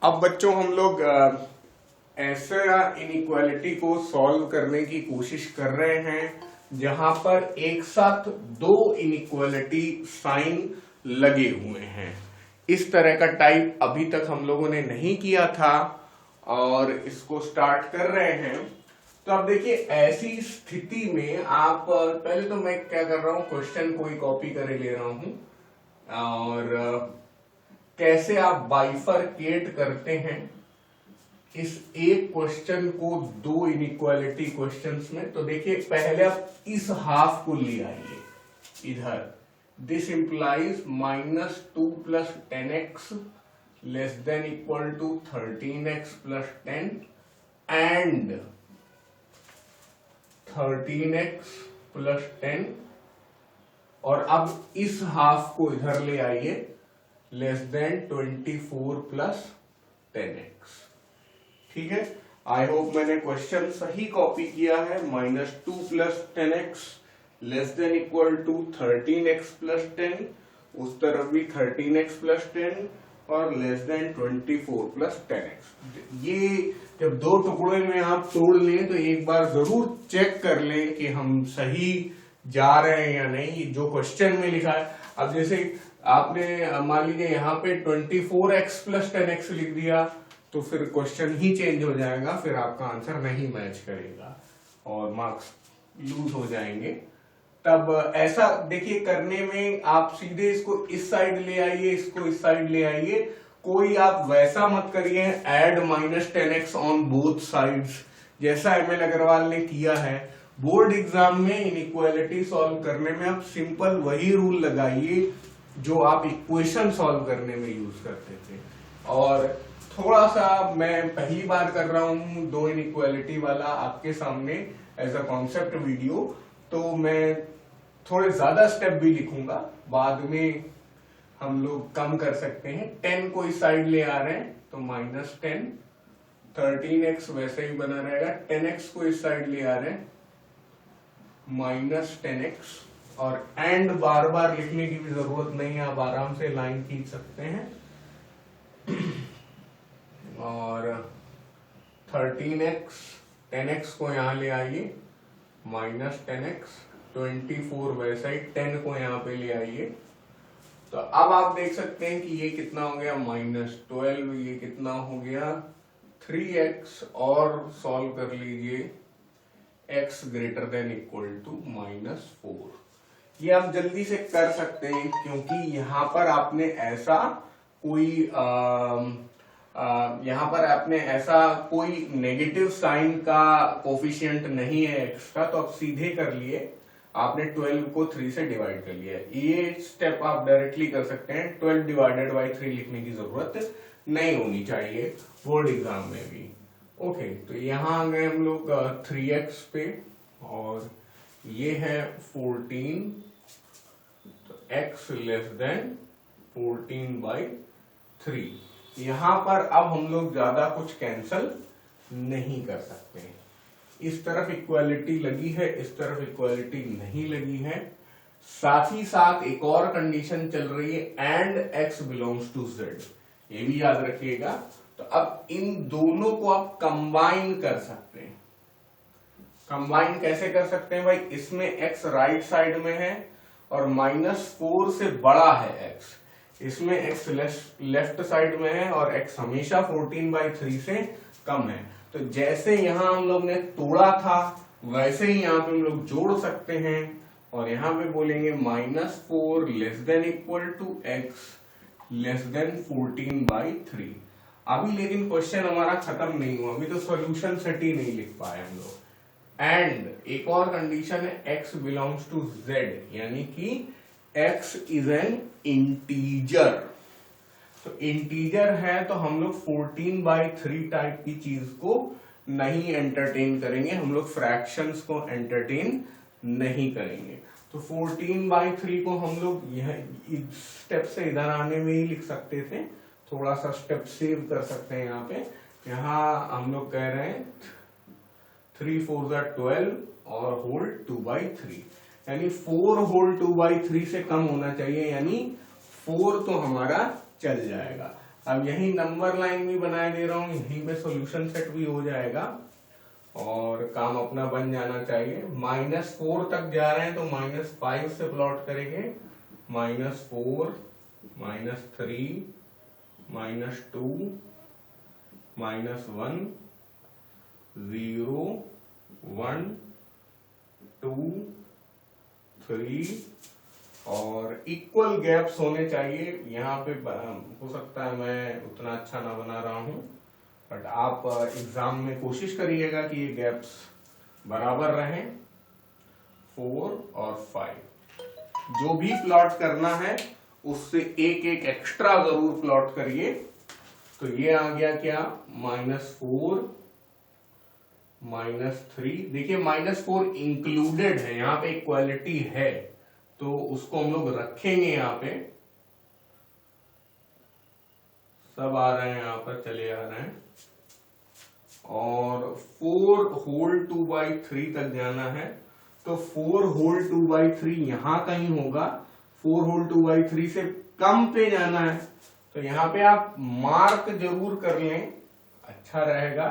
अब बच्चों हम लोग ऐसा इनइक्वालिटी को सॉल्व करने की कोशिश कर रहे हैं जहां पर एक साथ दो इनइक्वालिटी साइन लगे हुए हैं। इस तरह का टाइप अभी तक हम लोगों ने नहीं किया था और इसको स्टार्ट कर रहे हैं। तो अब देखिए, ऐसी स्थिति में आप पहले तो मैं क्या कर रहा हूं, क्वेश्चन कोई कॉपी करे ले रहा हूं और कैसे आप बाइफरकेट करते हैं इस एक क्वेश्चन को दो इनइक्वालिटी क्वेश्चंस में। तो देखिए, पहले आप इस हाफ को ले आइए इधर। This implies -2 + 10x less than equal to 13x + 10 and 13x + 10। और अब इस हाफ को इधर ले आइए, लेस देन 24 + 10x। ठीक है, आई होप मैंने क्वेश्चन सही कॉपी किया है। -2 + 10x less than equal to 13x + 10, उस तरफ भी 13x + 10 और लेस देन 24 + 10x। ये जब दो टुकड़ों में आप तोड़ लें तो एक बार जरूर चेक कर लें कि हम सही जा रहे हैं या नहीं, जो क्वेश्चन में लिखा है। अब जैसे आपने मान लीजिए यहाँ पे 24x + 10x लिख दिया तो फिर क्वेश्चन ही चेंज हो जाएगा, फिर आपका आंसर नहीं मैच करेगा और मार्क्स लूज हो जाएंगे। तब ऐसा देखिए, करने में आप सीधे इसको इस साइड ले आइए, इसको इस साइड ले आइए। कोई आप वैसा मत करिए add -10x on both sides जैसा ML अग्रवाल ने किया है। बोर्ड एग्जाम में इनइक्वालिटी सॉल्व करने में आप सिंपल वही रूल लगाइए जो आप इक्वेशन सॉल्व करने में यूज करते थे। और थोड़ा सा मैं पहली बार कर रहा हूं दो इनइक्वालिटी वाला आपके सामने एज अ कॉन्सेप्ट वीडियो, तो मैं थोड़े ज्यादा स्टेप भी लिखूंगा, बाद में हम लोग कम कर सकते हैं। 10 को इस साइड ले आ रहे हैं तो -10, 13x वैसे ही बना रहेगा। 10x को इस साइड ले आ रहे हैं -10x। और एंड बार बार लिखने की भी जरूरत नहीं है, आप आराम से लाइन खींच सकते हैं। और 13x, 10x को यहां ले आइए -10x, 24 वैसा ही 10 को यहां पे ले आइए। तो अब आप देख सकते हैं कि ये कितना हो गया -12, ये कितना हो गया 3x। और सॉल्व कर लीजिए x greater than equal to -4। ये आप जल्दी से कर सकते हैं क्योंकि यहां पर आपने ऐसा कोई नेगेटिव साइन का कोफिशिएंट नहीं है x का, तो आप सीधे कर लिए। आपने 12 को 3 से डिवाइड कर लिया। ये स्टेप आप डायरेक्टली कर सकते हैं, 12 / 3 लिखने की जरूरत नहीं होनी चाहिए बोर्ड एग्जाम में भी। ओके, तो यहां आ गए हम लोग 3x पे और ये है 14, तो x लेस देन 14/3। यहां पर अब हम लोग ज्यादा कुछ कैंसल नहीं कर सकते हैं। इस तरफ इक्वालिटी लगी है, इस तरफ इक्वालिटी नहीं लगी है। साथ ही साथ एक और कंडीशन चल रही है and x belongs to z, ये भी याद रखिएगा। तो अब इन दोनों को आप कंबाइन कर सकते हैं। कंबाइन कैसे कर सकते हैं भाई, इसमें x राइट साइड में है और -4 से बड़ा है x, इसमें x लेफ्ट साइड में है और x हमेशा 14/3 से कम है। तो जैसे यहां हम लोग ने तोड़ा था वैसे ही यहां पे हम लोग जोड़ सकते हैं और यहां पे बोलेंगे -4 less than equal to x less than 14/3। अभी लेकिन क्वेश्चन हमारा खत्म नहीं हुआ, अभी तो सॉल्यूशन सेट ही नहीं लिख पाए हम लोग। एंड एक और कंडीशन है x बिलोंग्स टू z, यानी कि x इज एन इंटीजर। तो इंटीजर है तो हम लोग 14/3 टाइप की चीज को नहीं एंटरटेन करेंगे, हम लोग फ्रैक्शंस को एंटरटेन नहीं करेंगे। तो 14/3 को हम लोग यह स्टेप से इधर आने में ही लिख सकते थे, थोड़ा सा स्टेप सेव कर सकते हैं। यहाँ पे हम लोग कह रहे हैं 3 4 12 और होल 2/3, यानी 4 होल 2/3 से कम होना चाहिए, यानी 4 तो हमारा चल जाएगा। अब यही नंबर लाइन भी बनाए दे रहा हूं, यहीं पे सॉल्यूशन सेट भी हो जाएगा और काम अपना बन जाना चाहिए। -4 तक जा रहे हैं तो -5 से प्लॉट करेंगे, -4 -3 -2 -1 0 1 2 3 और इक्वल गैप्स होने चाहिए। यहाँ पे हो सकता है मैं उतना अच्छा ना बना रहा हूं, बट आप एग्जाम में कोशिश करिएगा कि ये गैप्स बराबर रहें। 4 और 5 जो भी प्लॉट करना है उससे एक एक एक्स्ट्रा जरूर प्लॉट करिए। तो ये आ गया क्या, -4 -3। देखिए -4 इंक्लूडेड है, यहाँ पे इक्वालिटी है तो उसको हम लोग रखेंगे, यहाँ पे सब आ रहे हैं, यहाँ पर चले आ रहे हैं। और 4 होल 2/3 तक जाना है तो 4 होल 2/3 यहां कहीं होगा, 4 होल 2/3 से कम पे जाना है तो यहां पे आप मार्क जरूर कर लें, अच्छा रहेगा।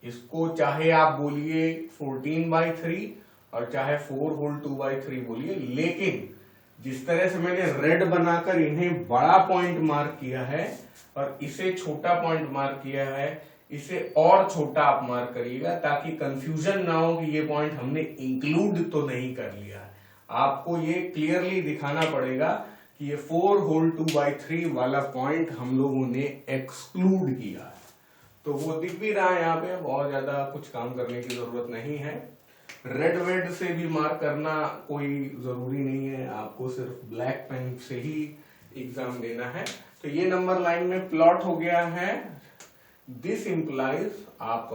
इसको चाहे आप बोलिए 14/3 और चाहे 4 होल 2/3 बोलिए, लेकिन जिस तरह से मैंने रेड बनाकर इन्हें बड़ा पॉइंट मार्क किया है और इसे छोटा पॉइंट मार्क किया है, इसे और छोटा आप मार्क करिएगा ताकि कंफ्यूजन ना हो कि ये पॉइंट हमने इंक्लूड तो नहीं कर लिया है। आपको ये क्लियरली दिखाना पड़ेगा कि ये 4 होल 2/3 वाला पॉइंट हम लोगों ने एक्सक्लूड किया है। तो वो दिख भी रहा है यहाँ पे, बहुत ज्यादा कुछ काम करने की जरूरत नहीं है। रेड वेड से भी मार्क करना कोई जरूरी नहीं है, आपको सिर्फ ब्लैक पेन से ही एग्जाम देना है। तो ये नंबर लाइन में प्लॉट हो गया है। दिस इंप्लाइज आप,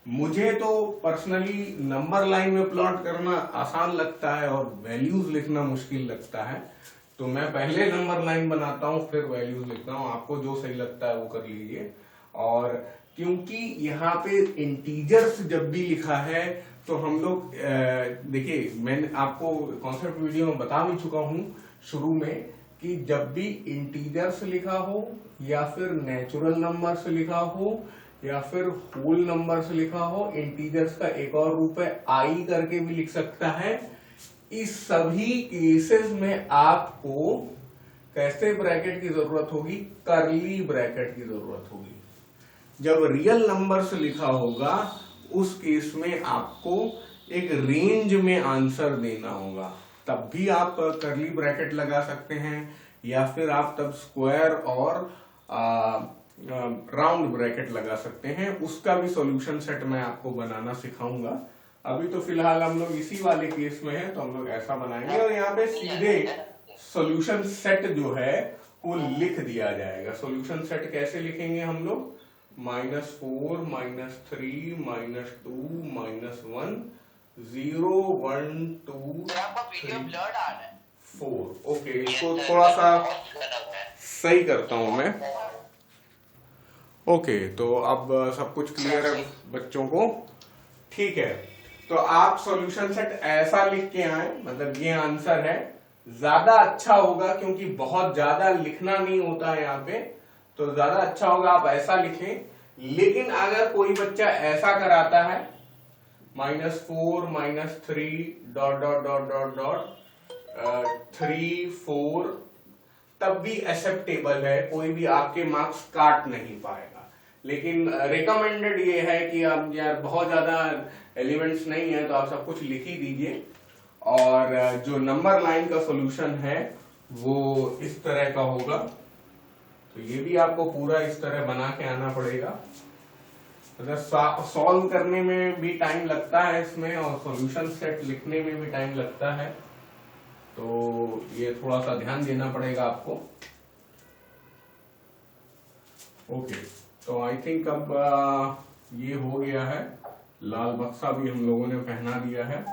मुझे तो पर्सनली नंबर लाइन में प्लॉट करना आसान लगता है और वैल्यूज लिखना मुश्किल लगता है, तो मैं पहले नंबर लाइन बनाता हूं फिर वैल्यूज लिखता हूं। आपको जो सही लगता है वो कर लीजिए। और क्योंकि यहाँ पे इंटीजर्स जब भी लिखा है तो हम लोग देखिए, मैंने आपको कॉन्सेप्ट वीडियो में बता भी चुका हूं शुरू में कि जब भी इंटीजर्स लिखा हो या फिर नेचुरल नंबर से लिखा हो या फिर होल नंबर से लिखा हो, इंटीजर्स का एक और रूप है आई करके भी लिख सकता है। इस सभी केसेस में आपको कैसे ब्रैकेट की जरूरत होगी, करली ब्रैकेट की जरूरत होगी। जब रियल नंबर से लिखा होगा उस केस में आपको एक रेंज में आंसर देना होगा, तब भी आप करली ब्रैकेट लगा सकते हैं या फिर आप तब स्क्वायर और राउंड ब्रैकेट लगा सकते हैं। उसका भी सॉल्यूशन सेट मैं आपको बनाना सिखाऊंगा। अभी तो फिलहाल हम लोग इसी वाले केस में हैं तो हम लोग ऐसा बनाएंगे और यहाँ पे सीधे सॉल्यूशन सेट जो है वो लिख दिया जाएगा। सॉल्यूशन सेट कैसे लिखेंगे हम लोग, -4 -3 -2 -1 0 1 2 3 4। ओके, इसको थोड़ा सा सही करता हूं मैं। ओके, तो अब सब कुछ क्लियर है बच्चों को, ठीक है। तो आप सॉल्यूशन सेट ऐसा लिख के आए, मतलब ये आंसर है, ज्यादा अच्छा होगा क्योंकि बहुत ज्यादा लिखना नहीं होता है यहाँ पे, तो ज्यादा अच्छा होगा आप ऐसा लिखें। लेकिन अगर कोई बच्चा ऐसा कराता है -4 -3 dot dot dot dot dot 3 4, तब भी एक्सेप्टेबल है, कोई भी आपके मार्क्स काट नहीं पाएगा। लेकिन रिकमेंडेड ये है कि आप यार बहुत ज्यादा एलिमेंट्स नहीं है तो आप सब कुछ लिख ही दीजिए। और जो नंबर लाइन का सॉल्यूशन है वो इस तरह का होगा, तो ये भी आपको पूरा इस तरह बना के आना पड़ेगा। अगर सॉल्व करने में भी टाइम लगता है इसमें और सॉल्यूशन सेट लिखने में भी टाइम लगता है, तो ये थोड़ा सा ध्यान देना पड़ेगा आपको। ओके, तो आई थिंक अब ये हो गया है। लाल बक्सा भी हम लोगों ने पहना दिया है।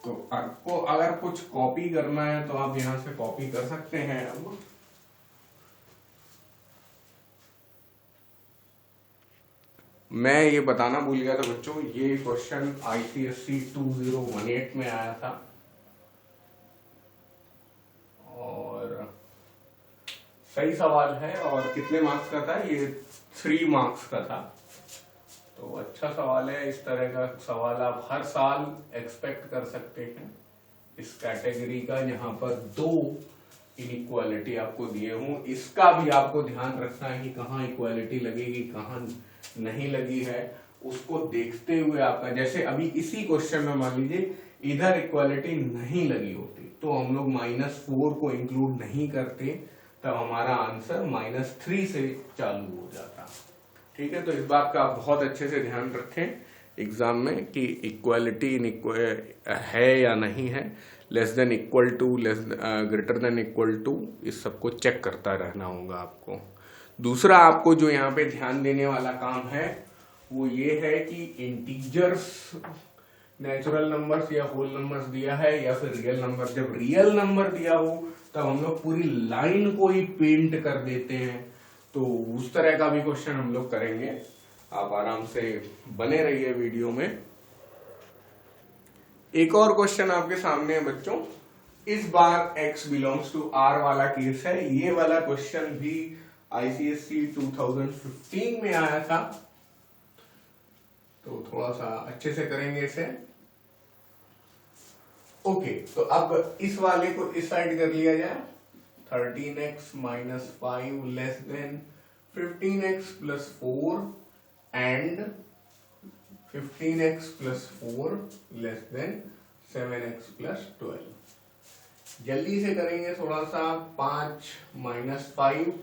तो आपको अगर कुछ कॉपी करना है तो आप यहां से कॉपी कर सकते हैं। अब मैं ये बताना भूल गया था बच्चों, ये क्वेश्चन ICSE 2018 में आया था और सही सवाल है और कितने मार्क्स का था ये? 3 मार्क्स का था। तो अच्छा सवाल है। इस तरह का सवाल आप हर साल एक्सपेक्ट कर सकते हैं इस कैटेगरी का, जहां पर 2 इनइक्वालिटी आपको दिए हों। इसका भी आपको ध्यान रखना है कि कहाँ इक्वालिटी लगेगी, कहाँ नहीं लगी है, उसको देखते हुए आपका, जैसे अभी इसी क्वेश्चन में मान लीजिए इधर इक्वालिटी नहीं लगी होती तो हम लोग -4 को इंक्लूड नहीं करते, तब हमारा आंसर -3 से चालू हो जाता। ठीक है, तो इस बात का आप बहुत अच्छे से ध्यान रखें एग्जाम में कि इक्वालिटी है या नहीं है, less than equal to, greater than equal to, इस सबको चेक करता रहना होगा आपको। दूसरा आपको जो यहाँ पे ध्यान देने वाला काम है वो ये है कि इंटीजर्स, नेचुरल नंबर्स या होल नंबर्स दिया है या फिर रियल नंबर, जब रियल नंबर दिया हो तब हम लोग पूरी लाइन को ही पेंट कर देते हैं। तो उस तरह का भी क्वेश्चन हम लोग करेंगे। आप आराम से बने रहिए वीडियो में। एक और क्वेश्चन आपके सामने है बच्चों। इस बार x बिलोंग्स टू r वाला केस है। ये वाला क्वेश्चन भी ICSE 2015 में आया था, तो थोड़ा सा अच्छे से करेंगे इसे। ओके, तो अब इस वाले को इस साइड कर लिया जाए। 13x - 5 less than 15x + 4 and 15x + 4 less then 7x + 12। जल्दी से करेंगे थोड़ा सा। 5 - 5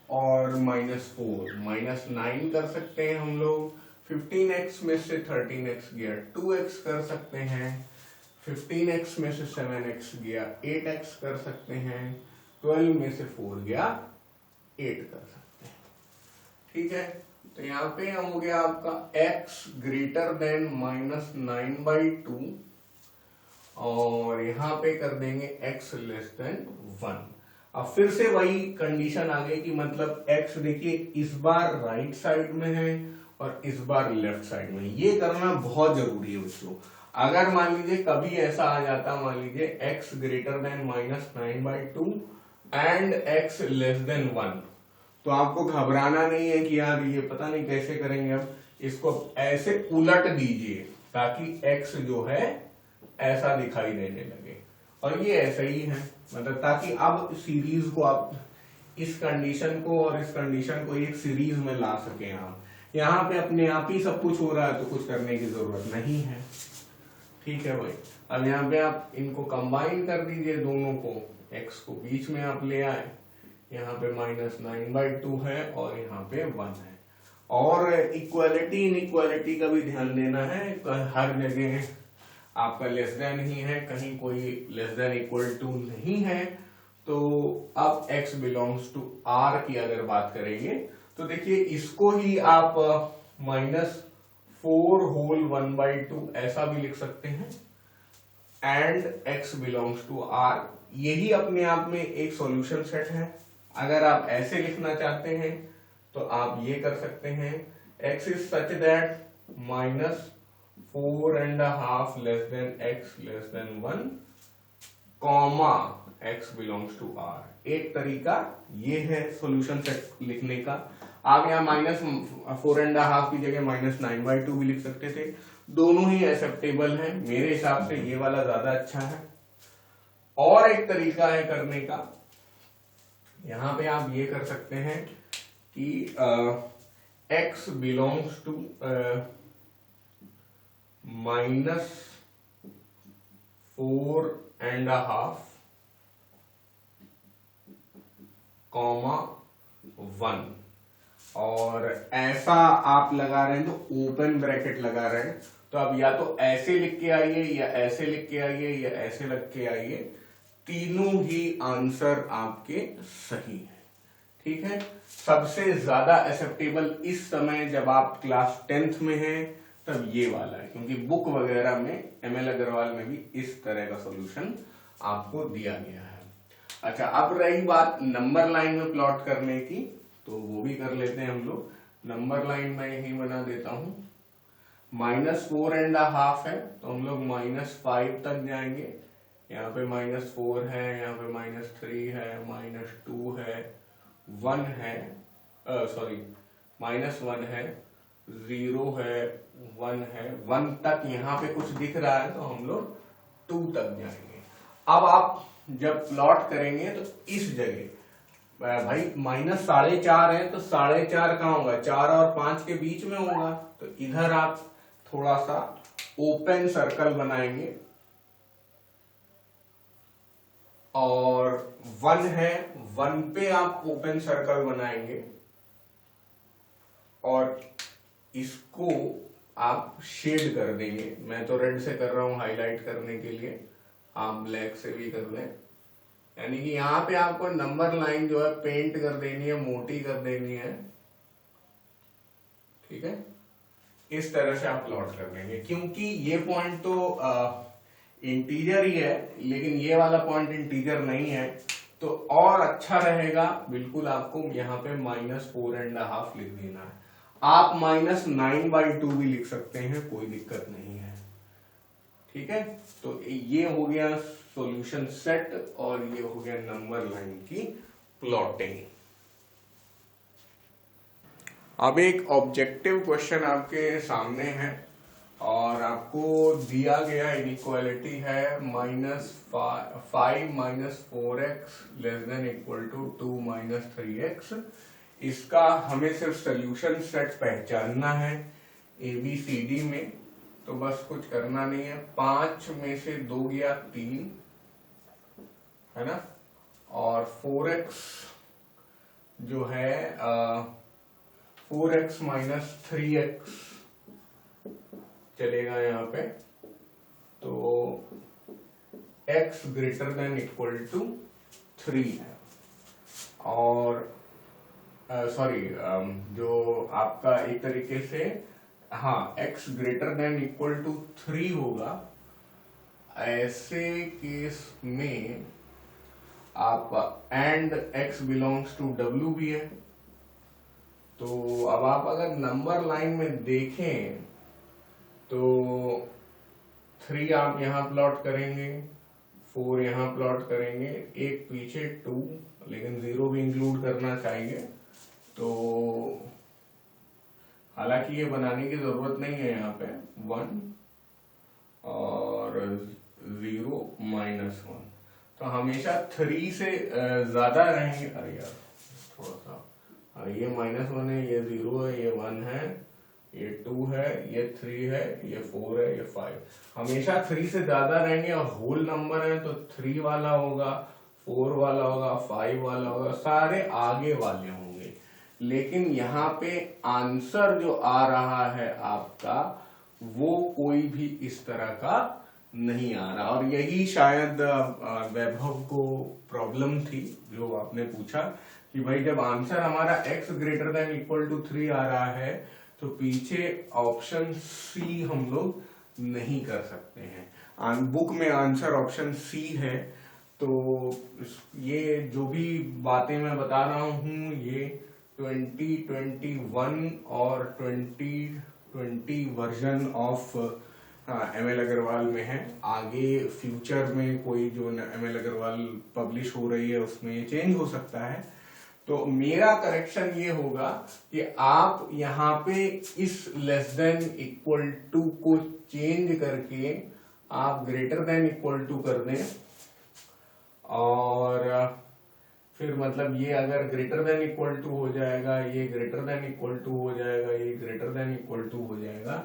और -4 -9 कर सकते हैं हम लोग। 15x में से 13x गया 2x कर सकते हैं। 15x में से 7x गया 8x कर सकते हैं। 12 में से 4 गया 8 कर सकते हैं। ठीक है, तो यहाँ पे हो गया आपका x ग्रेटर देन -9/2 और यहाँ पे कर देंगे x लेस देन 1। अब फिर से वही कंडीशन आ गई कि मतलब x देखिए इस बार राइट साइड में है और इस बार लेफ्ट साइड में। ये करना बहुत जरूरी है बच्चों। अगर मान लीजिए कभी ऐसा आ जाता, मान लीजिए x greater then -9/2 and x less than 1, तो आपको घबराना नहीं है कि यार ये पता नहीं कैसे करेंगे। अब इसको ऐसे उलट दीजिए ताकि x जो है ऐसा दिखाई देने लगे, और ये ऐसा ही है, मतलब ताकि अब सीरीज को आप इस कंडीशन को और इस कंडीशन को एक सीरीज में ला सके। आप यहाँ पे अपने आप ही सब कुछ हो रहा है तो कुछ करने की जरूरत नहीं है। ठीक है भाई, अब यहाँ पे आप इनको कंबाइन कर दीजिए दोनों को, x को बीच में आप ले आए, यहाँ पे -9/2 है और यहाँ पे 1 है। और इक्वालिटी इनइक्वालिटी का भी ध्यान देना है। हर जगह आपका लेस देन ही है, कहीं कोई लेस देन इक्वल टू नहीं है। तो अब x बिलोंग्स टू r की अगर बात करेंगे तो देखिए इसको ही आप -4 होल 1/2 ऐसा भी लिख सकते हैं and x belongs to r। यही अपने आप में एक सॉल्यूशन सेट है। अगर आप ऐसे लिखना चाहते हैं तो आप ये कर सकते हैं, x is such that -4.5 less than x less than 1 comma x belongs to r। एक तरीका ये है सॉल्यूशन सेट लिखने का। आप यहाँ -4.5 की जगह -9/2 भी लिख सकते थे। दोनों ही एक्सेप्टेबल हैं। मेरे हिसाब से ये वाला ज्यादा अच्छा है। और एक तरीका है करने का, यहां पे आप ये कर सकते हैं कि x बिलोंग्स टू -4.5 कॉमा 1, और ऐसा आप लगा रहे हैं तो ओपन ब्रैकेट लगा रहे हैं, तो आप या तो ऐसे लिख के आइए या ऐसे लिख के आइए या ऐसे लिख के आइए, तीनों ही आंसर आपके सही है। ठीक है, सबसे ज्यादा एक्सेप्टेबल इस समय जब आप क्लास 10th में हैं तब ये वाला है, क्योंकि बुक वगैरह में ML अग्रवाल में भी इस तरह का सॉल्यूशन आपको दिया गया है। अच्छा, अब रही बात नंबर लाइन में प्लॉट करने की, तो वो भी कर लेते हैं हम लोग। नंबर लाइन में यही बना देता हूं। -4.5 है तो हम लोग -5 तक जाएंगे। यहाँ पे -4 है, यहाँ पे -3 है, -2 है, 1 है, सॉरी -1 है, 0 है, 1 है, 1 तक यहाँ पे कुछ दिख रहा है तो हम लोग 2 तक जाएंगे। अब आप जब प्लॉट करेंगे तो इस जगह भाई -4.5 है तो 4.5 कहाँ होगा, 4 और 5 के बीच में होगा, तो इधर आप थोड़ा सा ओपन सर्कल बनाएंगे और 1 है, 1 पे आप ओपन सर्कल बनाएंगे और इसको आप शेड कर देंगे। मैं तो रेड से कर रहा हूं हाईलाइट करने के लिए, आप ब्लैक से भी कर लें। यानी कि यहां पे आपको नंबर लाइन जो है पेंट कर देनी है, मोटी कर देनी है, ठीक है। इस तरह से आप प्लॉट कर देंगे, क्योंकि ये पॉइंट तो इंटीजर ही है लेकिन ये वाला पॉइंट इंटीजर नहीं है, तो और अच्छा रहेगा बिल्कुल आपको यहाँ पे -4.5 लिख देना है। आप -9/2 भी लिख सकते हैं, कोई दिक्कत नहीं है, ठीक है। तो ये हो गया सॉल्यूशन सेट और ये हो गया नंबर लाइन की प्लॉटिंग। अब एक ऑब्जेक्टिव क्वेश्चन आपके सामने है और आपको दिया गया इनइक्वालिटी है -5 - 4x < 2 - 3x। इसका हमें सिर्फ सोल्यूशन सेट पहचानना है ABCD में, तो बस कुछ करना नहीं है। 5 में से 2 गया 3 है ना, और 4x जो है 4x - 3x चलेगा यहाँ पे, तो x > 3 है। और सॉरी जो आपका एक तरीके से हाँ x > 3 होगा, ऐसे केस में आप and x belongs to W भी है। तो अब आप अगर नंबर लाइन में देखें तो 3 आप यहां प्लॉट करेंगे, 4 यहां प्लॉट करेंगे, एक पीछे 2, लेकिन 0 भी इंक्लूड करना चाहिए। तो हालांकि ये बनाने की जरूरत नहीं है, यहाँ पे 1 और 0 -1, तो हमेशा 3 से ज्यादा रहेंगे। अरे यार थोड़ा सा, ये -1 है, ये 0 है, ये 1 है, ये 2 है, ये 3 है, ये 4 है, ये 5, हमेशा 3 से ज्यादा रहेंगे। और होल नंबर है तो 3 वाला होगा, 4 वाला होगा, 5 वाला होगा, सारे आगे वाले होंगे। लेकिन यहाँ पे आंसर जो आ रहा है आपका, वो कोई भी इस तरह का नहीं आ रहा। और यही शायद वैभव को प्रॉब्लम थी जो आपने पूछा कि भाई जब आंसर हमारा x > 3 आ रहा है तो पीछे ऑप्शन सी हम लोग नहीं कर सकते हैं। बुक में आंसर ऑप्शन सी है, तो ये जो भी बातें मैं बता रहा हूं ये 2021 और 2020 वर्जन ऑफ ML अग्रवाल में है। आगे फ्यूचर में कोई जो ML अग्रवाल पब्लिश हो रही है उसमें ये चेंज हो सकता है। तो मेरा करेक्शन ये होगा कि आप यहाँ पे इस <= को चेंज करके आप <= कर दें, और फिर मतलब ये अगर <= हो जाएगा, ये <= हो जाएगा, ये <= हो जाएगा,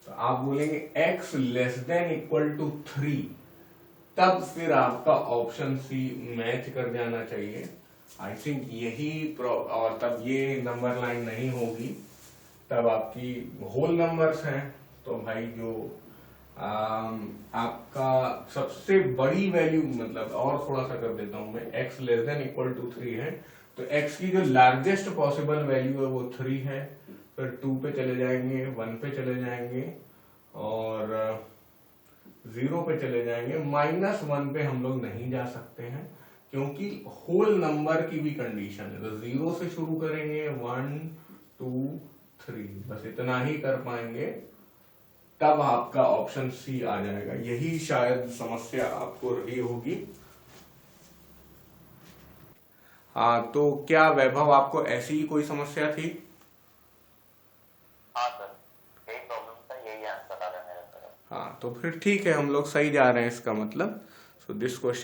तो आप बोलेंगे x <= 3, तब फिर आपका ऑप्शन सी मैच कर जाना चाहिए। आई थिंक यही और तब ये नंबर लाइन नहीं होगी, तब आपकी होल नंबर्स हैं। तो भाई जो आपका सबसे बड़ी वैल्यू, मतलब और थोड़ा सा कर देता हूं मैं, x <= 3 है, तो x की जो लार्जेस्ट पॉसिबल वैल्यू है वो 3 है। फिर 2 पे चले जाएंगे, 1 पे चले जाएंगे और 0 पे चले जाएंगे। -1 पे हम लोग नहीं जा सकते हैं क्योंकि होल नंबर की भी कंडीशन है। तो 0 से शुरू करेंगे, 1 2 3, बस इतना ही कर पाएंगे, तब आपका ऑप्शन सी आ जाएगा। यही शायद समस्या आपको रही होगी। हाँ, तो क्या वैभव आपको ऐसी ही कोई समस्या थी? हाँ सर, यही प्रॉब्लम था, यही आंसर आ रहा है मेरा तरफ। हाँ, तो फिर ठीक है, हम लोग सही जा रहे हैं इसका मतलब। So this question